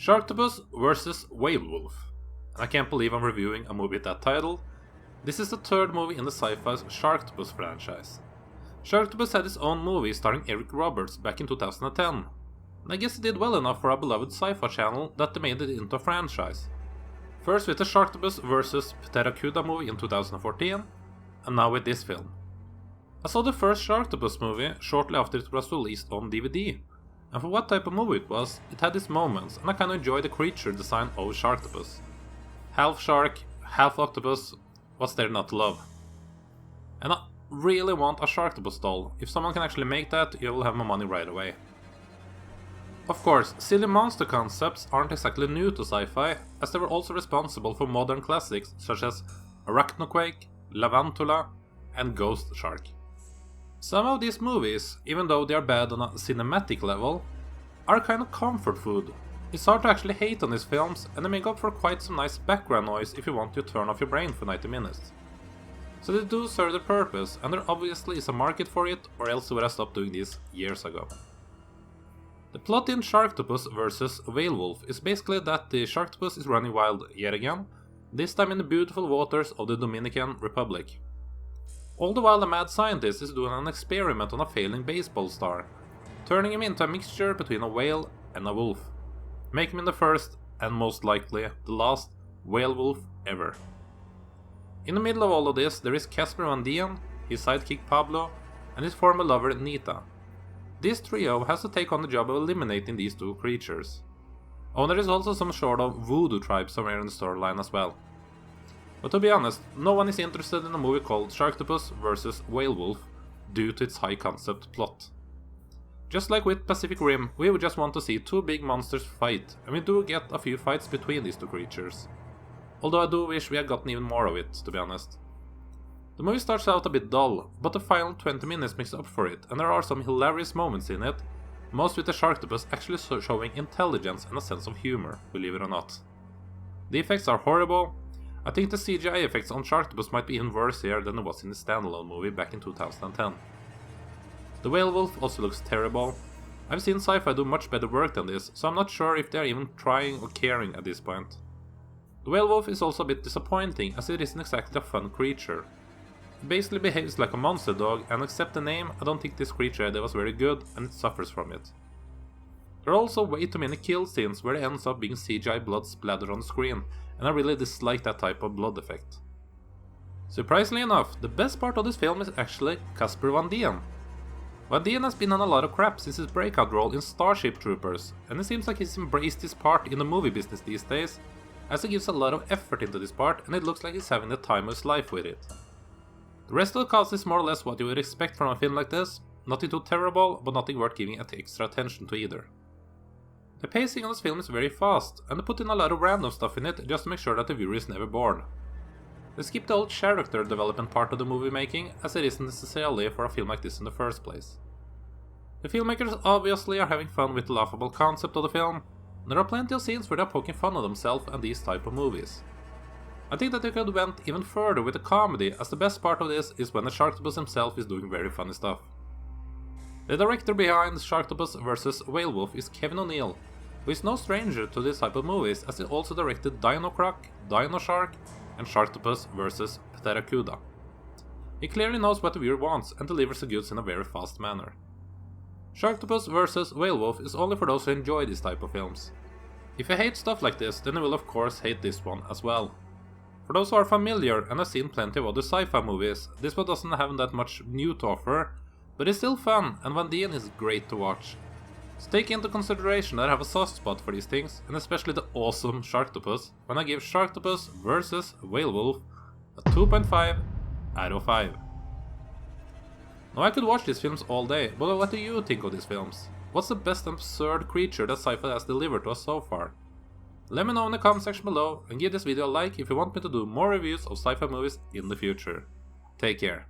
Sharktopus vs. Whalewolf. And I can't believe I'm reviewing a movie with that title. This is the third movie in the Sci-Fi's Sharktopus franchise. Sharktopus had his own movie starring Eric Roberts back in 2010. And I guess it did well enough for our beloved Sci-Fi channel that they made it into a franchise. First with the Sharktopus vs. Pteracuda movie in 2014, and now with this film. I saw the first Sharktopus movie shortly after it was released on DVD, and for what type of movie it was, it had its moments, and I kinda enjoyed the creature design of Sharktopus. Half shark, half octopus, what's there not to love? And I really want a Sharktopus doll. If someone can actually make that, you will have my money right away. Of course, silly monster concepts aren't exactly new to sci-fi, as they were also responsible for modern classics such as Arachnoquake, Lavantula, and Ghost Shark. Some of these movies, even though they are bad on a cinematic level, are kind of comfort food. It's hard to actually hate on these films, and they make up for quite some nice background noise if you want to turn off your brain for 90 minutes. So they do serve their purpose, and there obviously is a market for it, or else would I stopped doing this years ago. The plot in Sharktopus vs. Whalewolf is basically that the Sharktopus is running wild yet again, this time in the beautiful waters of the Dominican Republic. All the while a mad scientist is doing an experiment on a failing baseball star, turning him into a mixture between a whale and a wolf, making him the first, and most likely the last, whale wolf ever. In the middle of all of this there is Casper and Dien, his sidekick Pablo, and his former lover Nita. This trio has to take on the job of eliminating these two creatures. Oh, there is also some sort of voodoo tribe somewhere in the storyline as well. But to be honest, no one is interested in a movie called Sharktopus vs. Whalewolf due to its high concept plot. Just like with Pacific Rim, we would just want to see two big monsters fight, and we do get a few fights between these two creatures. Although I do wish we had gotten even more of it, to be honest. The movie starts out a bit dull, but the final 20 minutes makes up for it, and there are some hilarious moments in it, most with the Sharktopus actually showing intelligence and a sense of humor, believe it or not. The effects are horrible. I think the Cgi effects on Sharktopus might be even worse here than it was in the standalone movie back in 2010. The Whalewolf also looks terrible. I've seen Sci-Fi do much better work than this, so I'm not sure if they are even trying or caring at this point. The Whalewolf is also a bit disappointing, as it isn't exactly a fun creature. It basically behaves like a monster dog, and except the name, I don't think this creature idea was very good, and it suffers from it. There are also way too many kill scenes where it ends up being CGI blood splattered on the screen, and I really dislike that type of blood effect. Surprisingly enough, the best part of this film is actually Casper Van Dien. Van Dien has been on a lot of crap since his breakout role in Starship Troopers, and it seems like he's embraced his part in the movie business these days, as he gives a lot of effort into this part, and it looks like he's having the time of his life with it. The rest of the cast is more or less what you would expect from a film like this, nothing too terrible, but nothing worth giving extra attention to either. The pacing on this film is very fast, and they put in a lot of random stuff in it just to make sure that the viewer is never bored. They skip the old character development part of the movie making, as it isn't necessarily for a film like this in the first place. The filmmakers obviously are having fun with the laughable concept of the film, and there are plenty of scenes where they are poking fun of themselves and these type of movies. I think that they could have went even further with the comedy, as the best part of this is when the Sharktopus himself is doing very funny stuff. The director behind Sharktopus vs. Whalewolf is Kevin O'Neill, who is no stranger to this type of movies, as he also directed Dino Croc, Dino Shark, and Sharktopus vs. Pteracuda. He clearly knows what the viewer wants and delivers the goods in a very fast manner. Sharktopus vs. Whalewolf is only for those who enjoy this type of films. If you hate stuff like this, then you will of course hate this one as well. For those who are familiar and have seen plenty of other sci-fi movies, this one doesn't have that much new to offer, but it's still fun, and Van Dien is great to watch. So take into consideration that I have a soft spot for these things, and especially the awesome Sharktopus, when I give Sharktopus vs. Whalewolf a 2.5 out of 5. Now I could watch these films all day, but what do you think of these films? What's the best absurd creature that sci-fi has delivered to us so far? Let me know in the comment section below, and give this video a like if you want me to do more reviews of sci-fi movies in the future. Take care.